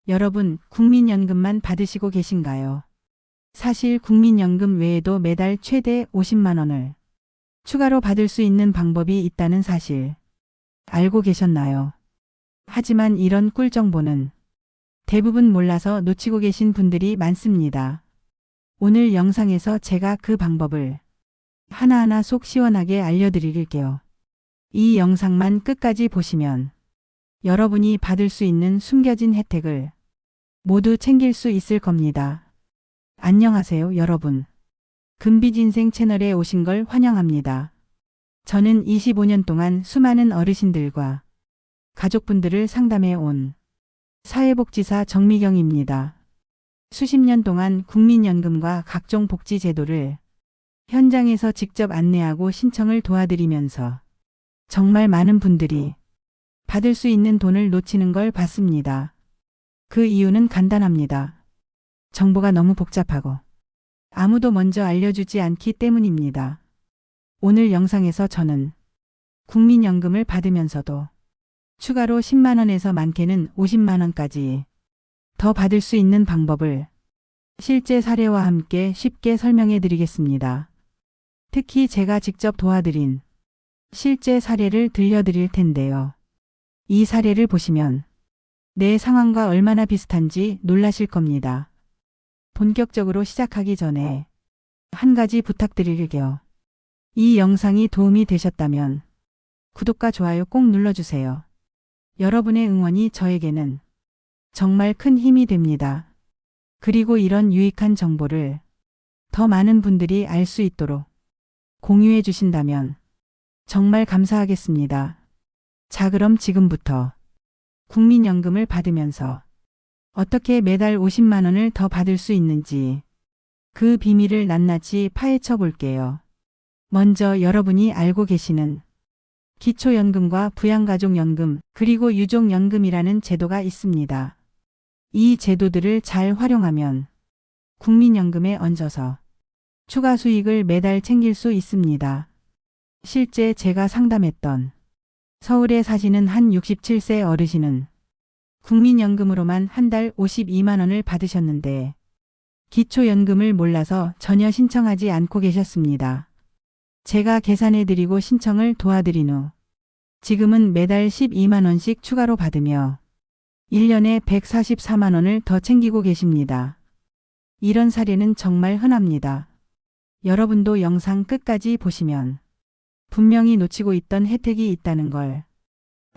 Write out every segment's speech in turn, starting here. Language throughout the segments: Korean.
여러분, 국민연금만 받으시고 계신가요? 사실 국민연금 외에도 매달 최대 50만 원을 추가로 받을 수 있는 방법이 있다는 사실 알고 계셨나요? 하지만 이런 꿀 정보는 대부분 몰라서 놓치고 계신 분들이 많습니다. 오늘 영상에서 제가 그 방법을 하나하나 속 시원하게 알려드릴게요. 이 영상만 끝까지 보시면 여러분이 받을 수 있는 숨겨진 혜택을 모두 챙길 수 있을 겁니다. 안녕하세요, 여러분. 금빛인생 채널에 오신 걸 환영합니다. 저는 25년 동안 수많은 어르신들과 가족분들을 상담해 온 사회복지사 정미경입니다. 수십 년 동안 국민연금과 각종 복지 제도를 현장에서 직접 안내하고 신청을 도와드리면서 정말 많은 분들이 받을 수 있는 돈을 놓치는 걸 봤습니다. 그 이유는 간단합니다. 정보가 너무 복잡하고 아무도 먼저 알려주지 않기 때문입니다. 오늘 영상에서 저는 국민연금을 받으면서도 추가로 10만 원에서 많게는 50만 원까지 더 받을 수 있는 방법을 실제 사례와 함께 쉽게 설명해 드리겠습니다. 특히 제가 직접 도와드린 실제 사례를 들려드릴 텐데요. 이 사례를 보시면 내 상황과 얼마나 비슷한지 놀라실 겁니다. 본격적으로 시작하기 전에 한 가지 부탁드릴게요. 이 영상이 도움이 되셨다면 구독과 좋아요 꼭 눌러주세요. 여러분의 응원이 저에게는 정말 큰 힘이 됩니다. 그리고 이런 유익한 정보를 더 많은 분들이 알 수 있도록 공유해 주신다면 정말 감사하겠습니다. 자, 그럼 지금부터 국민연금을 받으면서 어떻게 매달 50만 원을 더 받을 수 있는지 그 비밀을 낱낱이 파헤쳐 볼게요. 먼저 여러분이 알고 계시는 기초연금과 부양가족연금 그리고 유족연금이라는 제도가 있습니다. 이 제도들을 잘 활용하면 국민연금에 얹어서 추가 수익을 매달 챙길 수 있습니다. 실제 제가 상담했던 서울에 사시는 한 67세 어르신은 국민연금으로만 한 달 52만 원을 받으셨는데 기초연금을 몰라서 전혀 신청하지 않고 계셨습니다. 제가 계산해드리고 신청을 도와드린 후 지금은 매달 12만 원씩 추가로 받으며 1년에 144만 원을 더 챙기고 계십니다. 이런 사례는 정말 흔합니다. 여러분도 영상 끝까지 보시면 분명히 놓치고 있던 혜택이 있다는 걸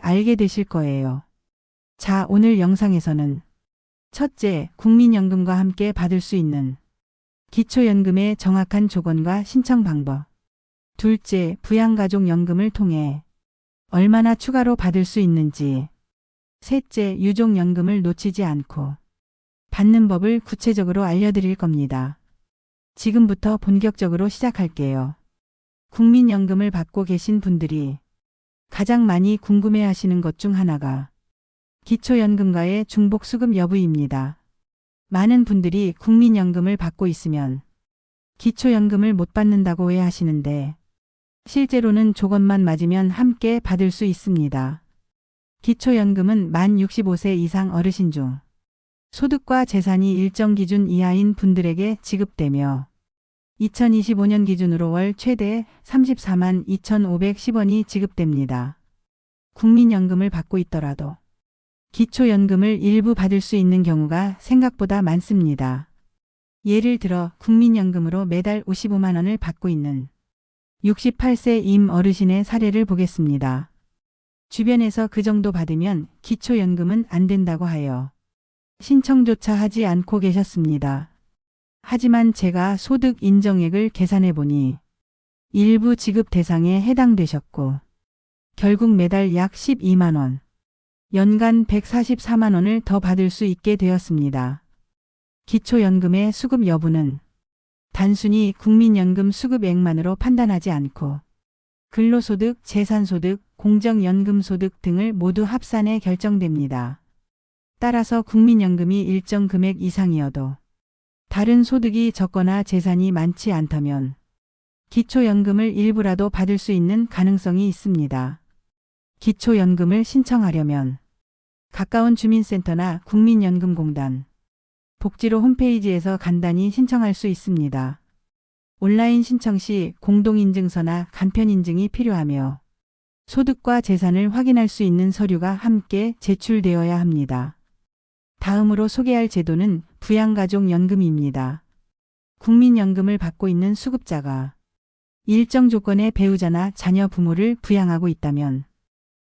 알게 되실 거예요. 자, 오늘 영상에서는 첫째, 국민연금과 함께 받을 수 있는 기초연금의 정확한 조건과 신청 방법. 둘째, 부양가족연금을 통해 얼마나 추가로 받을 수 있는지. 셋째, 유족연금을 놓치지 않고 받는 법을 구체적으로 알려드릴 겁니다. 지금부터 본격적으로 시작할게요. 국민연금을 받고 계신 분들이 가장 많이 궁금해하시는 것 중 하나가 기초연금과의 중복수급 여부입니다. 많은 분들이 국민연금을 받고 있으면 기초연금을 못 받는다고 오해하시는데 실제로는 조건만 맞으면 함께 받을 수 있습니다. 기초연금은 만 65세 이상 어르신 중 소득과 재산이 일정 기준 이하인 분들에게 지급되며 2025년 기준으로 월 최대 34만 2,510원이 지급됩니다. 국민연금을 받고 있더라도 기초연금을 일부 받을 수 있는 경우가 생각보다 많습니다. 예를 들어 국민연금으로 매달 55만 원을 받고 있는 68세 임 어르신의 사례를 보겠습니다. 주변에서 그 정도 받으면 기초연금은 안 된다고 하여 신청조차 하지 않고 계셨습니다. 하지만 제가 소득 인정액을 계산해 보니 일부 지급 대상에 해당되셨고 결국 매달 약 12만 원, 연간 144만 원을 더 받을 수 있게 되었습니다. 기초연금의 수급 여부는 단순히 국민연금 수급액만으로 판단하지 않고 근로소득, 재산소득, 공적연금소득 등을 모두 합산해 결정됩니다. 따라서 국민연금이 일정 금액 이상이어도 다른 소득이 적거나 재산이 많지 않다면 기초연금을 일부라도 받을 수 있는 가능성이 있습니다. 기초연금을 신청하려면 가까운 주민센터나 국민연금공단, 복지로 홈페이지에서 간단히 신청할 수 있습니다. 온라인 신청 시 공동인증서나 간편인증이 필요하며 소득과 재산을 확인할 수 있는 서류가 함께 제출되어야 합니다. 다음으로 소개할 제도는 부양가족연금입니다. 국민연금을 받고 있는 수급자가 일정 조건의 배우자나 자녀 부모를 부양하고 있다면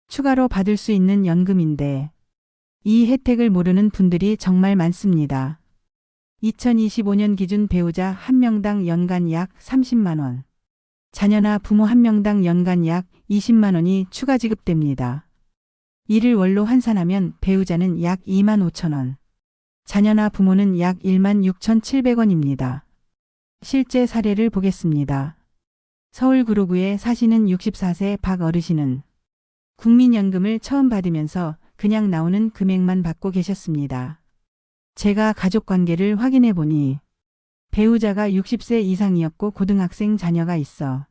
추가로 받을 수 있는 연금인데 이 혜택을 모르는 분들이 정말 많습니다. 2025년 기준 배우자 1명당 연간 약 30만 원, 자녀나 부모 1명당 연간 약 20만 원이 추가 지급됩니다. 이를 월로 환산하면 배우자는 약 2만 5천 원, 자녀나 부모는 약 1만 6,700원입니다. 실제 사례를 보겠습니다. 서울 구로구에 사시는 64세 박 어르신은 국민연금을 처음 받으면서 그냥 나오는 금액만 받고 계셨습니다. 제가 가족관계를 확인해 보니 배우자가 60세 이상이었고 고등학생 자녀가 있어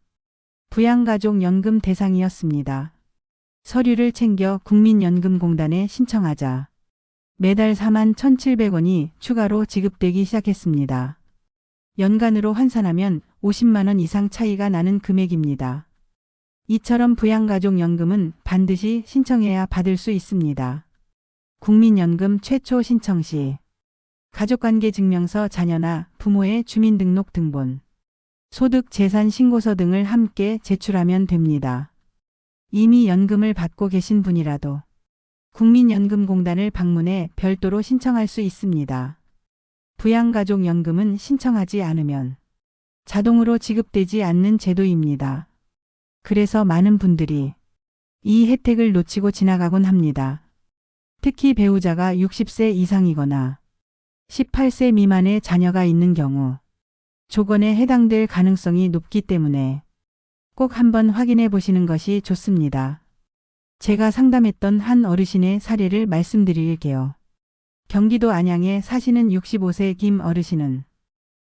부양가족연금 대상이었습니다. 서류를 챙겨 국민연금공단에 신청하자 매달 4만 1,700원이 추가로 지급되기 시작했습니다. 연간으로 환산하면 50만 원 이상 차이가 나는 금액입니다. 이처럼 부양가족연금은 반드시 신청해야 받을 수 있습니다. 국민연금 최초 신청 시 가족관계증명서 자녀나 부모의 주민등록등본, 소득재산신고서 등을 함께 제출하면 됩니다. 이미 연금을 받고 계신 분이라도 국민연금공단을 방문해 별도로 신청할 수 있습니다. 부양가족연금은 신청하지 않으면 자동으로 지급되지 않는 제도입니다. 그래서 많은 분들이 이 혜택을 놓치고 지나가곤 합니다. 특히 배우자가 60세 이상이거나 18세 미만의 자녀가 있는 경우 조건에 해당될 가능성이 높기 때문에 꼭 한번 확인해 보시는 것이 좋습니다. 제가 상담했던 한 어르신의 사례를 말씀드릴게요. 경기도 안양에 사시는 65세 김 어르신은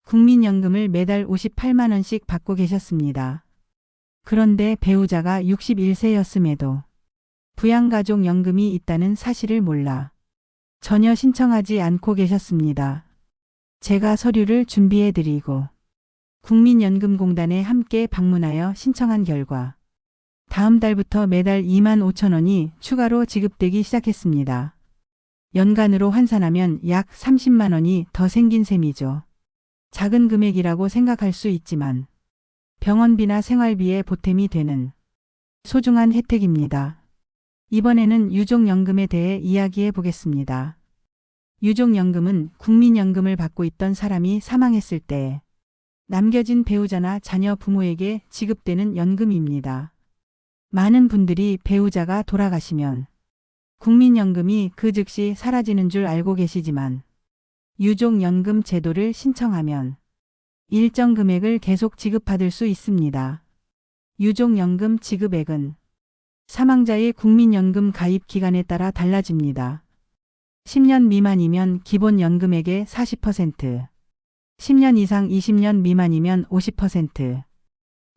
국민연금을 매달 58만 원씩 받고 계셨습니다. 그런데 배우자가 61세였음에도 부양가족연금이 있다는 사실을 몰라 전혀 신청하지 않고 계셨습니다. 제가 서류를 준비해 드리고 국민연금공단에 함께 방문하여 신청한 결과 다음 달부터 매달 2만 5천 원이 추가로 지급되기 시작했습니다. 연간으로 환산하면 약 30만 원이 더 생긴 셈이죠. 작은 금액이라고 생각할 수 있지만 병원비나 생활비에 보탬이 되는 소중한 혜택입니다. 이번에는 유족연금에 대해 이야기해 보겠습니다. 유족연금은 국민연금을 받고 있던 사람이 사망했을 때 남겨진 배우자나 자녀 부모에게 지급되는 연금입니다. 많은 분들이 배우자가 돌아가시면 국민연금이 그 즉시 사라지는 줄 알고 계시지만 유족연금 제도를 신청하면 일정 금액을 계속 지급받을 수 있습니다. 유족연금 지급액은 사망자의 국민연금 가입 기간에 따라 달라집니다. 10년 미만이면 기본연금액의 40%, 10년 이상 20년 미만이면 50%,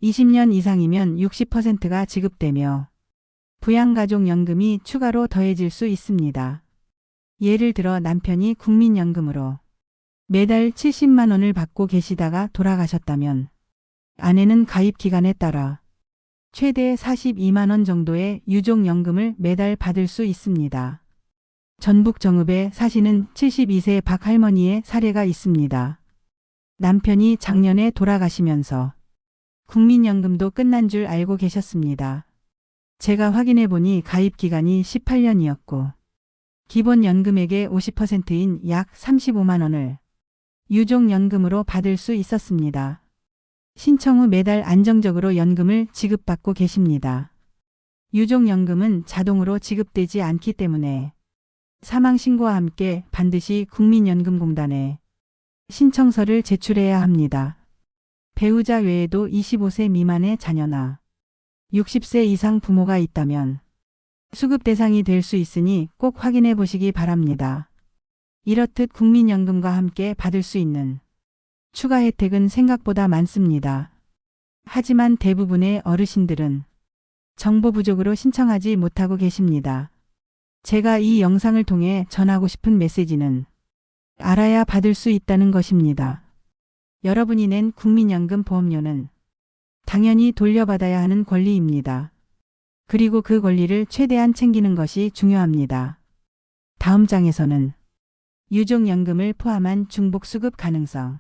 20년 이상이면 60%가 지급되며 부양가족연금이 추가로 더해질 수 있습니다. 예를 들어 남편이 국민연금으로 매달 70만 원을 받고 계시다가 돌아가셨다면 아내는 가입 기간에 따라 최대 42만 원 정도의 유족연금을 매달 받을 수 있습니다. 전북 정읍에 사시는 72세 박 할머니의 사례가 있습니다. 남편이 작년에 돌아가시면서 국민연금도 끝난 줄 알고 계셨습니다. 제가 확인해 보니 가입 기간이 18년이었고 기본연금액의 50%인 약 35만 원을 유족연금으로 받을 수 있었습니다. 신청 후 매달 안정적으로 연금을 지급받고 계십니다. 유족연금은 자동으로 지급되지 않기 때문에 사망신고와 함께 반드시 국민연금공단에 신청서를 제출해야 합니다. 배우자 외에도 25세 미만의 자녀나 60세 이상 부모가 있다면 수급 대상이 될 수 있으니 꼭 확인해 보시기 바랍니다. 이렇듯 국민연금과 함께 받을 수 있는 추가 혜택은 생각보다 많습니다. 하지만 대부분의 어르신들은 정보 부족으로 신청하지 못하고 계십니다. 제가 이 영상을 통해 전하고 싶은 메시지는 알아야 받을 수 있다는 것입니다. 여러분이 낸 국민연금 보험료는 당연히 돌려받아야 하는 권리입니다. 그리고 그 권리를 최대한 챙기는 것이 중요합니다. 다음 장에서는 유족연금을 포함한 중복수급 가능성,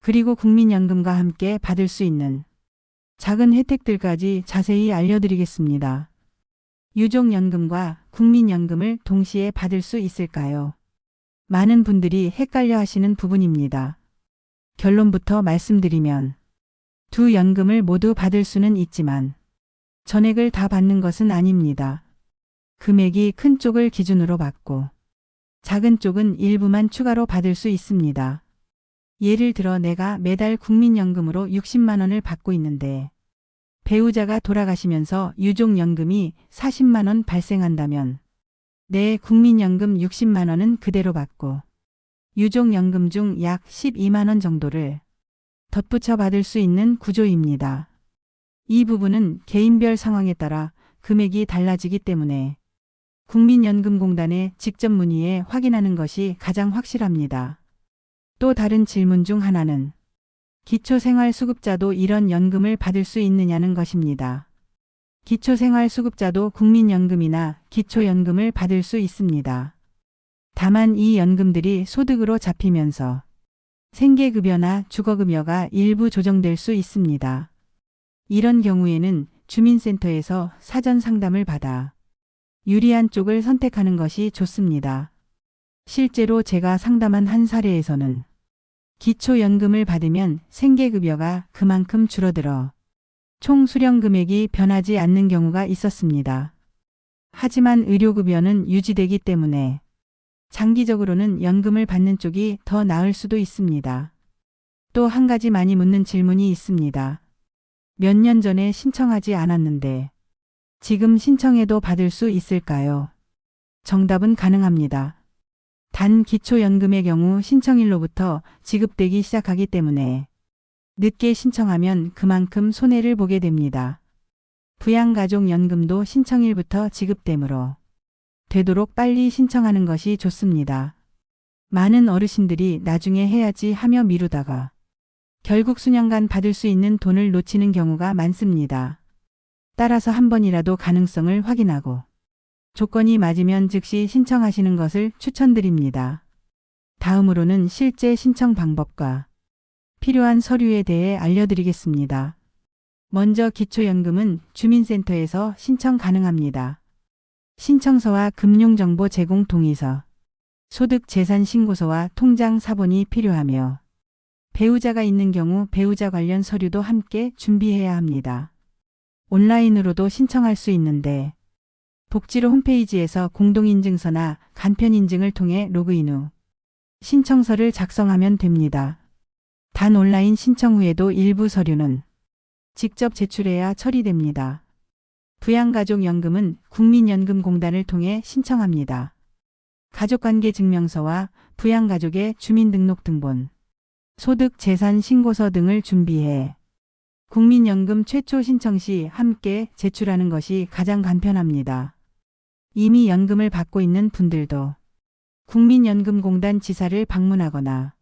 그리고 국민연금과 함께 받을 수 있는 작은 혜택들까지 자세히 알려드리겠습니다. 유족연금과 국민연금을 동시에 받을 수 있을까요? 많은 분들이 헷갈려 하시는 부분입니다. 결론부터 말씀드리면 두 연금을 모두 받을 수는 있지만 전액을 다 받는 것은 아닙니다. 금액이 큰 쪽을 기준으로 받고 작은 쪽은 일부만 추가로 받을 수 있습니다. 예를 들어 내가 매달 국민연금으로 60만 원을 받고 있는데 배우자가 돌아가시면서 유족연금이 40만 원 발생한다면 내 국민연금 60만 원은 그대로 받고 유족연금 중 약 12만 원 정도를 덧붙여 받을 수 있는 구조입니다. 이 부분은 개인별 상황에 따라 금액이 달라지기 때문에 국민연금공단에 직접 문의해 확인하는 것이 가장 확실합니다. 또 다른 질문 중 하나는 기초생활수급자도 이런 연금을 받을 수 있느냐는 것입니다. 기초생활수급자도 국민연금이나 기초연금을 받을 수 있습니다. 다만 이 연금들이 소득으로 잡히면서 생계급여나 주거급여가 일부 조정될 수 있습니다. 이런 경우에는 주민센터에서 사전 상담을 받아 유리한 쪽을 선택하는 것이 좋습니다. 실제로 제가 상담한 한 사례에서는 기초연금을 받으면 생계급여가 그만큼 줄어들어 총 수령 금액이 변하지 않는 경우가 있었습니다. 하지만 의료급여는 유지되기 때문에 장기적으로는 연금을 받는 쪽이 더 나을 수도 있습니다. 또 한 가지 많이 묻는 질문이 있습니다. 몇 년 전에 신청하지 않았는데 지금 신청해도 받을 수 있을까요? 정답은 가능합니다. 단 기초연금의 경우 신청일로부터 지급되기 시작하기 때문에 늦게 신청하면 그만큼 손해를 보게 됩니다. 부양가족연금도 신청일부터 지급되므로 되도록 빨리 신청하는 것이 좋습니다. 많은 어르신들이 나중에 해야지 하며 미루다가 결국 수년간 받을 수 있는 돈을 놓치는 경우가 많습니다. 따라서 한 번이라도 가능성을 확인하고 조건이 맞으면 즉시 신청하시는 것을 추천드립니다. 다음으로는 실제 신청 방법과 필요한 서류에 대해 알려드리겠습니다. 먼저 기초연금은 주민센터에서 신청 가능합니다. 신청서와 금융정보 제공 동의서, 소득재산신고서와 통장 사본이 필요하며 배우자가 있는 경우 배우자 관련 서류도 함께 준비해야 합니다. 온라인으로도 신청할 수 있는데 복지로 홈페이지에서 공동인증서나 간편인증을 통해 로그인 후 신청서를 작성하면 됩니다. 단 온라인 신청 후에도 일부 서류는 직접 제출해야 처리됩니다. 부양가족연금은 국민연금공단을 통해 신청합니다. 가족관계증명서와 부양가족의 주민등록등본, 소득재산신고서 등을 준비해 국민연금 최초 신청 시 함께 제출하는 것이 가장 간편합니다. 이미 연금을 받고 있는 분들도 국민연금공단 지사를 방문하거나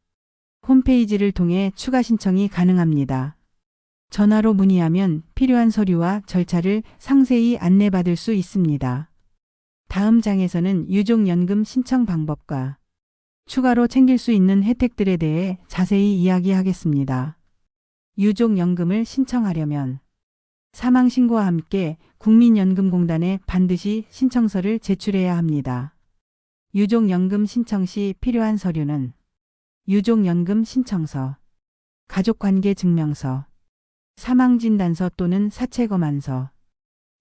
홈페이지를 통해 추가 신청이 가능합니다. 전화로 문의하면 필요한 서류와 절차를 상세히 안내받을 수 있습니다. 다음 장에서는 유족연금 신청 방법과 추가로 챙길 수 있는 혜택들에 대해 자세히 이야기하겠습니다. 유족연금을 신청하려면 사망신고와 함께 국민연금공단에 반드시 신청서를 제출해야 합니다. 유족연금 신청 시 필요한 서류는 유족연금 신청서, 가족관계증명서, 사망진단서 또는 사체검안서,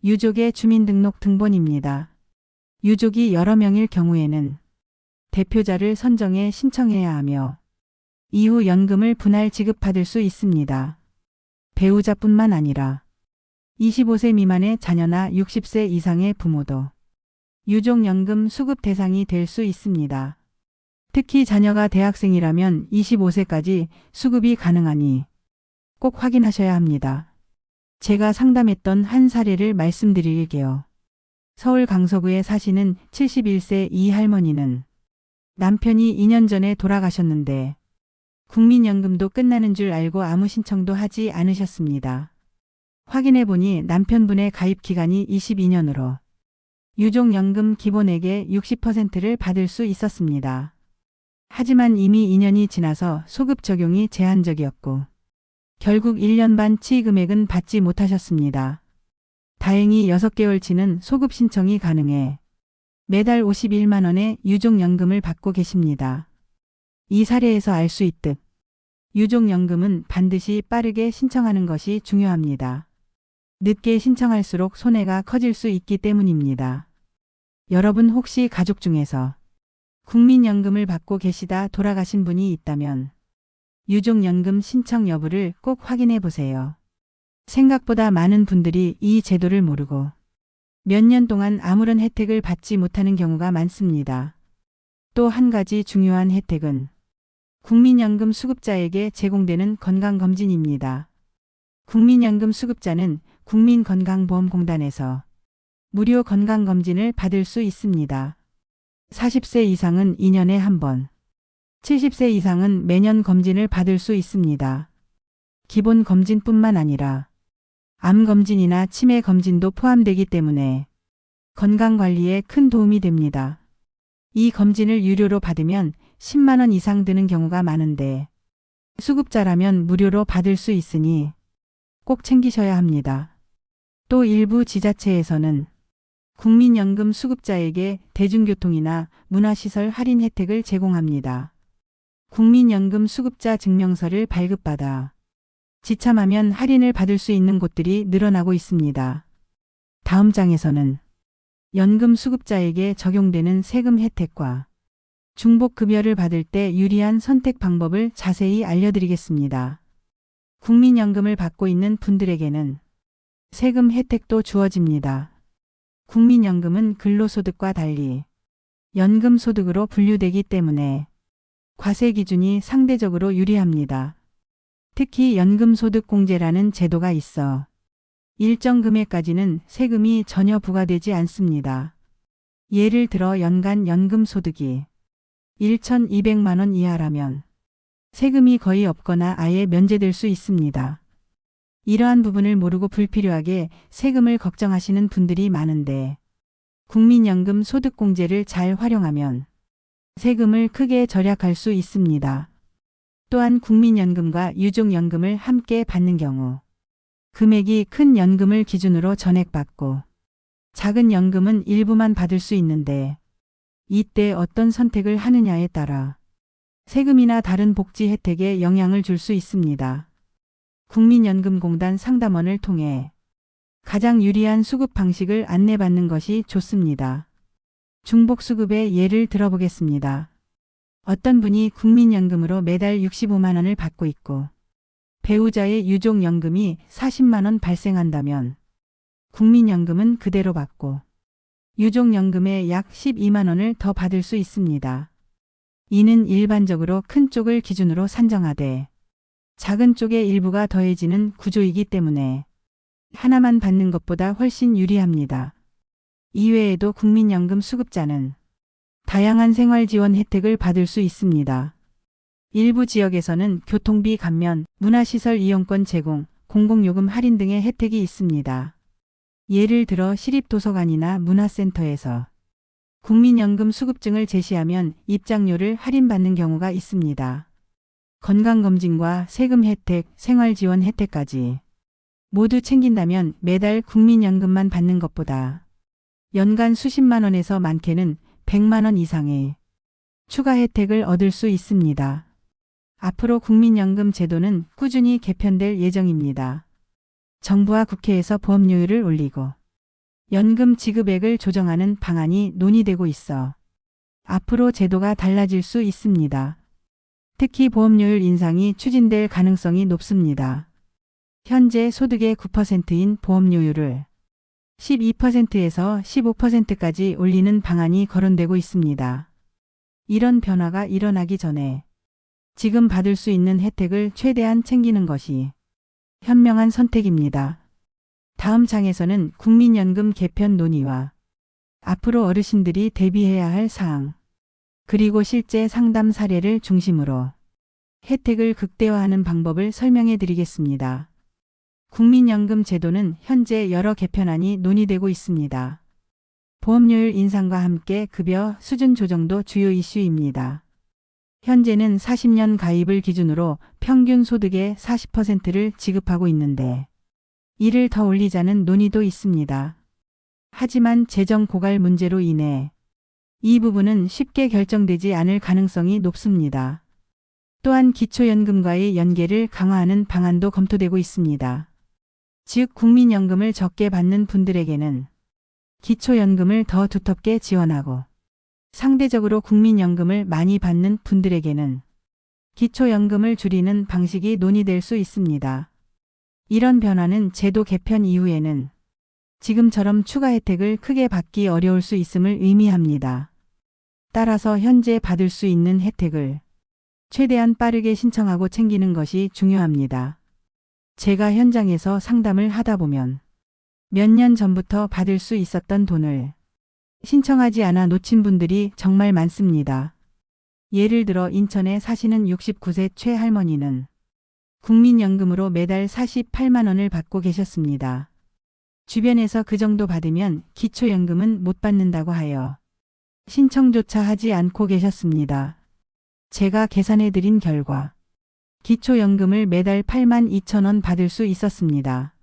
유족의 주민등록 등본입니다. 유족이 여러 명일 경우에는 대표자를 선정해 신청해야 하며 이후 연금을 분할 지급받을 수 있습니다. 배우자뿐만 아니라 25세 미만의 자녀나 60세 이상의 부모도 유족연금 수급 대상이 될 수 있습니다. 특히 자녀가 대학생이라면 25세까지 수급이 가능하니 꼭 확인하셔야 합니다. 제가 상담했던 한 사례를 말씀드릴게요. 서울 강서구에 사시는 71세 이 할머니는 남편이 2년 전에 돌아가셨는데 국민연금도 끝나는 줄 알고 아무 신청도 하지 않으셨습니다. 확인해 보니 남편분의 가입 기간이 22년으로 유족연금 기본액의 60%를 받을 수 있었습니다. 하지만 이미 2년이 지나서 소급 적용이 제한적이었고 결국 1년 반 치금액은 받지 못하셨습니다. 다행히 6개월치는 소급 신청이 가능해 매달 51만 원의 유족연금을 받고 계십니다. 이 사례에서 알 수 있듯 유족연금은 반드시 빠르게 신청하는 것이 중요합니다. 늦게 신청할수록 손해가 커질 수 있기 때문입니다. 여러분 혹시 가족 중에서 국민연금을 받고 계시다 돌아가신 분이 있다면 유족연금 신청 여부를 꼭 확인해 보세요. 생각보다 많은 분들이 이 제도를 모르고 몇 년 동안 아무런 혜택을 받지 못하는 경우가 많습니다. 또 한 가지 중요한 혜택은 국민연금 수급자에게 제공되는 건강검진입니다. 국민연금 수급자는 국민건강보험공단에서 무료 건강검진을 받을 수 있습니다. 40세 이상은 2년에 한 번, 70세 이상은 매년 검진을 받을 수 있습니다. 기본 검진뿐만 아니라 암 검진이나 치매 검진도 포함되기 때문에 건강관리에 큰 도움이 됩니다. 이 검진을 유료로 받으면 10만 원 이상 드는 경우가 많은데 수급자라면 무료로 받을 수 있으니 꼭 챙기셔야 합니다. 또 일부 지자체에서는 국민연금 수급자에게 대중교통이나 문화시설 할인 혜택을 제공합니다. 국민연금 수급자 증명서를 발급받아 지참하면 할인을 받을 수 있는 곳들이 늘어나고 있습니다. 다음 장에서는 연금 수급자에게 적용되는 세금 혜택과 중복급여를 받을 때 유리한 선택 방법을 자세히 알려드리겠습니다. 국민연금을 받고 있는 분들에게는 세금 혜택도 주어집니다. 국민연금은 근로소득과 달리 연금소득으로 분류되기 때문에 과세 기준이 상대적으로 유리합니다. 특히 연금소득공제라는 제도가 있어 일정 금액까지는 세금이 전혀 부과되지 않습니다. 예를 들어 연간 연금소득이 1,200만 원 이하라면 세금이 거의 없거나 아예 면제될 수 있습니다. 이러한 부분을 모르고 불필요하게 세금을 걱정하시는 분들이 많은데 국민연금 소득공제를 잘 활용하면 세금을 크게 절약할 수 있습니다. 또한 국민연금과 유족연금을 함께 받는 경우 금액이 큰 연금을 기준으로 전액받고 작은 연금은 일부만 받을 수 있는데 이때 어떤 선택을 하느냐에 따라 세금이나 다른 복지 혜택에 영향을 줄 수 있습니다. 국민연금공단 상담원을 통해 가장 유리한 수급 방식을 안내받는 것이 좋습니다. 중복수급의 예를 들어보겠습니다. 어떤 분이 국민연금으로 매달 65만 원을 받고 있고 배우자의 유족연금이 40만 원 발생한다면 국민연금은 그대로 받고 유족연금에 약 12만 원을 더 받을 수 있습니다. 이는 일반적으로 큰 쪽을 기준으로 산정하되 작은 쪽의 일부가 더해지는 구조이기 때문에 하나만 받는 것보다 훨씬 유리합니다. 이외에도 국민연금 수급자는 다양한 생활지원 혜택을 받을 수 있습니다. 일부 지역에서는 교통비 감면, 문화시설 이용권 제공, 공공요금 할인 등의 혜택이 있습니다. 예를 들어 시립도서관이나 문화센터에서 국민연금 수급증을 제시하면 입장료를 할인받는 경우가 있습니다. 건강검진과 세금 혜택, 생활지원 혜택까지 모두 챙긴다면 매달 국민연금만 받는 것보다 연간 수십만 원에서 많게는 100만 원 이상의 추가 혜택을 얻을 수 있습니다. 앞으로 국민연금 제도는 꾸준히 개편될 예정입니다. 정부와 국회에서 보험료율을 올리고 연금 지급액을 조정하는 방안이 논의되고 있어 앞으로 제도가 달라질 수 있습니다. 특히 보험료율 인상이 추진될 가능성이 높습니다. 현재 소득의 9%인 보험료율을 12%에서 15%까지 올리는 방안이 거론되고 있습니다. 이런 변화가 일어나기 전에 지금 받을 수 있는 혜택을 최대한 챙기는 것이 현명한 선택입니다. 다음 장에서는 국민연금 개편 논의와 앞으로 어르신들이 대비해야 할 사항, 그리고 실제 상담 사례를 중심으로 혜택을 극대화하는 방법을 설명해 드리겠습니다. 국민연금 제도는 현재 여러 개편안이 논의되고 있습니다. 보험료율 인상과 함께 급여 수준 조정도 주요 이슈입니다. 현재는 40년 가입을 기준으로 평균 소득의 40%를 지급하고 있는데 이를 더 올리자는 논의도 있습니다. 하지만 재정 고갈 문제로 인해 이 부분은 쉽게 결정되지 않을 가능성이 높습니다. 또한 기초연금과의 연계를 강화하는 방안도 검토되고 있습니다. 즉 국민연금을 적게 받는 분들에게는 기초연금을 더 두텁게 지원하고 상대적으로 국민연금을 많이 받는 분들에게는 기초연금을 줄이는 방식이 논의될 수 있습니다. 이런 변화는 제도 개편 이후에는 지금처럼 추가 혜택을 크게 받기 어려울 수 있음을 의미합니다. 따라서 현재 받을 수 있는 혜택을 최대한 빠르게 신청하고 챙기는 것이 중요합니다. 제가 현장에서 상담을 하다 보면 몇 년 전부터 받을 수 있었던 돈을 신청하지 않아 놓친 분들이 정말 많습니다. 예를 들어 인천에 사시는 69세 최할머니는 국민연금으로 매달 48만 원을 받고 계셨습니다. 주변에서 그 정도 받으면 기초연금은 못 받는다고 하여 신청조차 하지 않고 계셨습니다. 제가 계산해 드린 결과 기초연금을 매달 8만 2천 원 받을 수 있었습니다.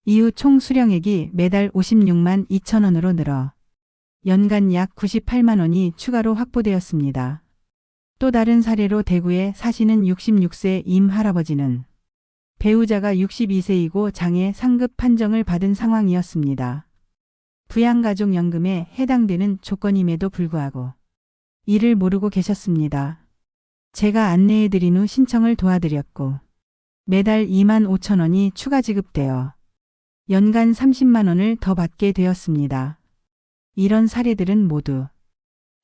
이후 총 수령액이 매달 56만 2천 원으로 늘어 연간 약 98만 원이 추가로 확보되었습니다. 또 다른 사례로 대구에 사시는 66세 임 할아버지는 배우자가 62세이고 장애 상급 판정을 받은 상황이었습니다. 부양가족연금에 해당되는 조건임에도 불구하고 이를 모르고 계셨습니다. 제가 안내해 드린 후 신청을 도와드렸고 매달 2만 5천 원이 추가 지급되어 연간 30만 원을 더 받게 되었습니다. 이런 사례들은 모두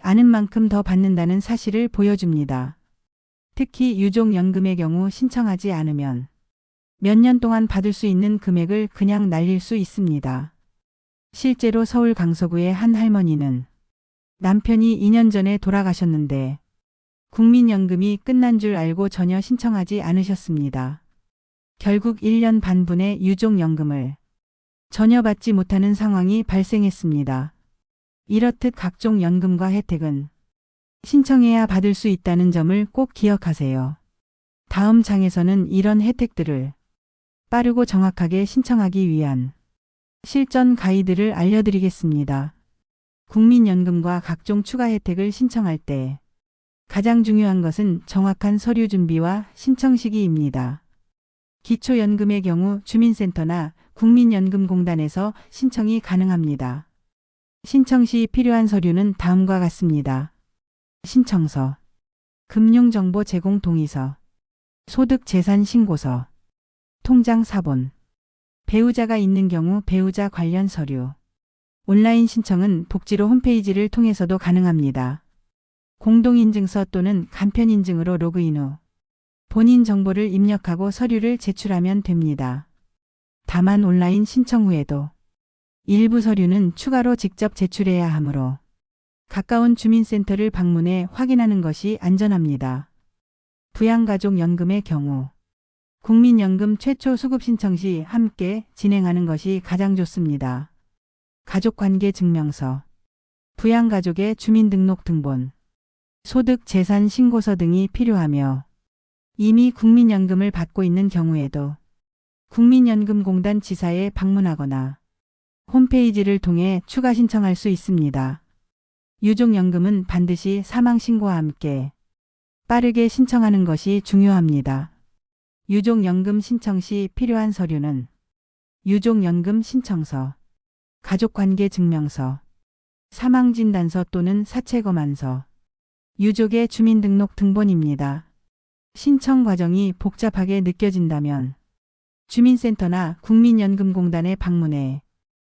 아는 만큼 더 받는다는 사실을 보여줍니다. 특히 유족연금의 경우 신청하지 않으면 몇 년 동안 받을 수 있는 금액을 그냥 날릴 수 있습니다. 실제로 서울 강서구의 한 할머니는 남편이 2년 전에 돌아가셨는데 국민연금이 끝난 줄 알고 전혀 신청하지 않으셨습니다. 결국 1년 반분의 유족연금을 전혀 받지 못하는 상황이 발생했습니다. 이렇듯 각종 연금과 혜택은 신청해야 받을 수 있다는 점을 꼭 기억하세요. 다음 장에서는 이런 혜택들을 빠르고 정확하게 신청하기 위한 실전 가이드를 알려드리겠습니다. 국민연금과 각종 추가 혜택을 신청할 때 가장 중요한 것은 정확한 서류 준비와 신청 시기입니다. 기초연금의 경우 주민센터나 국민연금공단에서 신청이 가능합니다. 신청 시 필요한 서류는 다음과 같습니다. 신청서, 금융정보 제공 동의서, 소득재산신고서, 통장 사본, 배우자가 있는 경우 배우자 관련 서류. 온라인 신청은 복지로 홈페이지를 통해서도 가능합니다. 공동인증서 또는 간편인증으로 로그인 후 본인 정보를 입력하고 서류를 제출하면 됩니다. 다만 온라인 신청 후에도 일부 서류는 추가로 직접 제출해야 하므로 가까운 주민센터를 방문해 확인하는 것이 안전합니다. 부양가족연금의 경우 국민연금 최초 수급 신청 시 함께 진행하는 것이 가장 좋습니다. 가족관계증명서, 부양가족의 주민등록등본, 소득재산신고서 등이 필요하며 이미 국민연금을 받고 있는 경우에도 국민연금공단 지사에 방문하거나 홈페이지를 통해 추가 신청할 수 있습니다. 유족연금은 반드시 사망신고와 함께 빠르게 신청하는 것이 중요합니다. 유족연금 신청 시 필요한 서류는 유족연금 신청서, 가족관계증명서, 사망진단서 또는 사체검안서, 유족의 주민등록 등본입니다. 신청 과정이 복잡하게 느껴진다면 주민센터나 국민연금공단에 방문해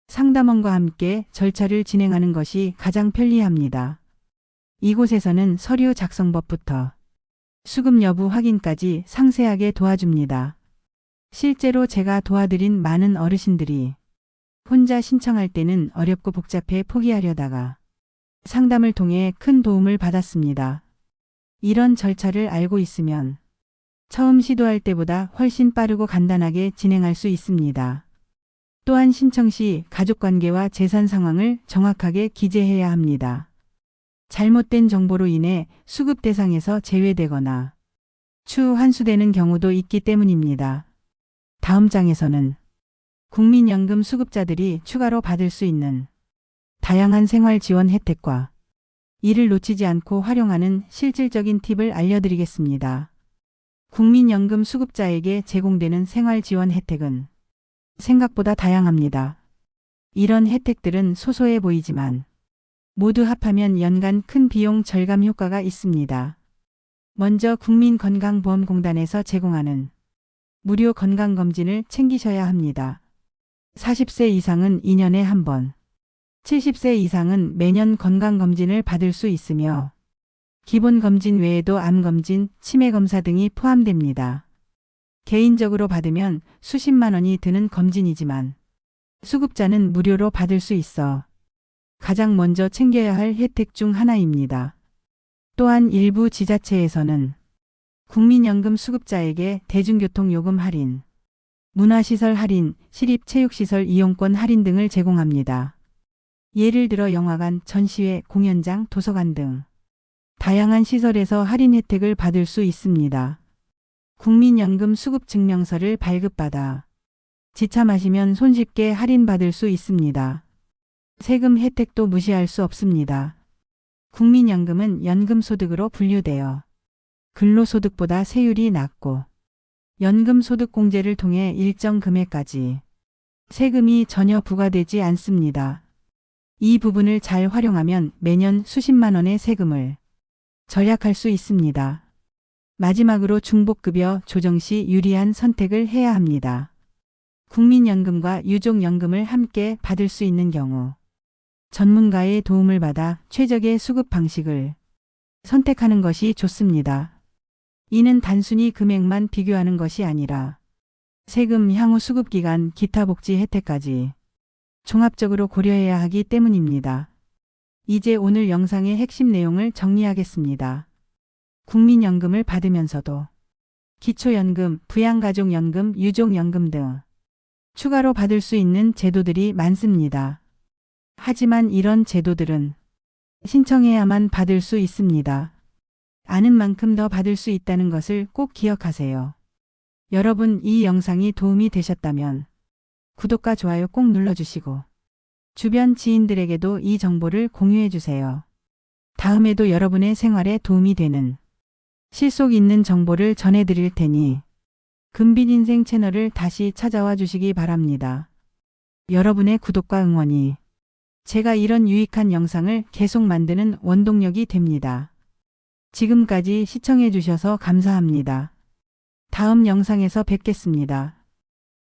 상담원과 함께 절차를 진행하는 것이 가장 편리합니다. 이곳에서는 서류 작성법부터 수급 여부 확인까지 상세하게 도와줍니다. 실제로 제가 도와드린 많은 어르신들이 혼자 신청할 때는 어렵고 복잡해 포기하려다가 상담을 통해 큰 도움을 받았습니다. 이런 절차를 알고 있으면 처음 시도할 때보다 훨씬 빠르고 간단하게 진행할 수 있습니다. 또한 신청 시 가족관계와 재산 상황을 정확하게 기재해야 합니다. 잘못된 정보로 인해 수급 대상에서 제외되거나 추후 환수되는 경우도 있기 때문입니다. 다음 장에서는 국민연금 수급자들이 추가로 받을 수 있는 다양한 생활 지원 혜택과 이를 놓치지 않고 활용하는 실질적인 팁을 알려드리겠습니다. 국민연금 수급자에게 제공되는 생활 지원 혜택은 생각보다 다양합니다. 이런 혜택들은 소소해 보이지만 모두 합하면 연간 큰 비용 절감 효과가 있습니다. 먼저 국민건강보험공단에서 제공하는 무료 건강검진을 챙기셔야 합니다. 40세 이상은 2년에 한 번, 70세 이상은 매년 건강검진을 받을 수 있으며 기본검진 외에도 암검진, 치매검사 등이 포함됩니다. 개인적으로 받으면 수십만 원이 드는 검진이지만 수급자는 무료로 받을 수 있어 가장 먼저 챙겨야 할 혜택 중 하나입니다. 또한 일부 지자체에서는 국민연금 수급자에게 대중교통 요금 할인, 문화시설 할인, 시립체육시설 이용권 할인 등을 제공합니다. 예를 들어 영화관, 전시회, 공연장, 도서관 등 다양한 시설에서 할인 혜택을 받을 수 있습니다. 국민연금 수급증명서를 발급받아 지참하시면 손쉽게 할인받을 수 있습니다. 세금 혜택도 무시할 수 없습니다. 국민연금은 연금소득으로 분류되어 근로소득보다 세율이 낮고 연금소득공제를 통해 일정 금액까지 세금이 전혀 부과되지 않습니다. 이 부분을 잘 활용하면 매년 수십만 원의 세금을 절약할 수 있습니다. 마지막으로 중복급여 조정 시 유리한 선택을 해야 합니다. 국민연금과 유족연금을 함께 받을 수 있는 경우 전문가의 도움을 받아 최적의 수급 방식을 선택하는 것이 좋습니다. 이는 단순히 금액만 비교하는 것이 아니라 세금, 향후 수급기간, 기타 복지 혜택까지 종합적으로 고려해야 하기 때문입니다. 이제 오늘 영상의 핵심 내용을 정리하겠습니다. 국민연금을 받으면서도 기초연금, 부양가족연금, 유족연금 등 추가로 받을 수 있는 제도들이 많습니다. 하지만 이런 제도들은 신청해야만 받을 수 있습니다. 아는 만큼 더 받을 수 있다는 것을 꼭 기억하세요. 여러분, 이 영상이 도움이 되셨다면 구독과 좋아요 꼭 눌러주시고 주변 지인들에게도 이 정보를 공유해 주세요. 다음에도 여러분의 생활에 도움이 되는 실속 있는 정보를 전해드릴 테니 금빛인생 채널을 다시 찾아와 주시기 바랍니다. 여러분의 구독과 응원이 제가 이런 유익한 영상을 계속 만드는 원동력이 됩니다. 지금까지 시청해 주셔서 감사합니다. 다음 영상에서 뵙겠습니다.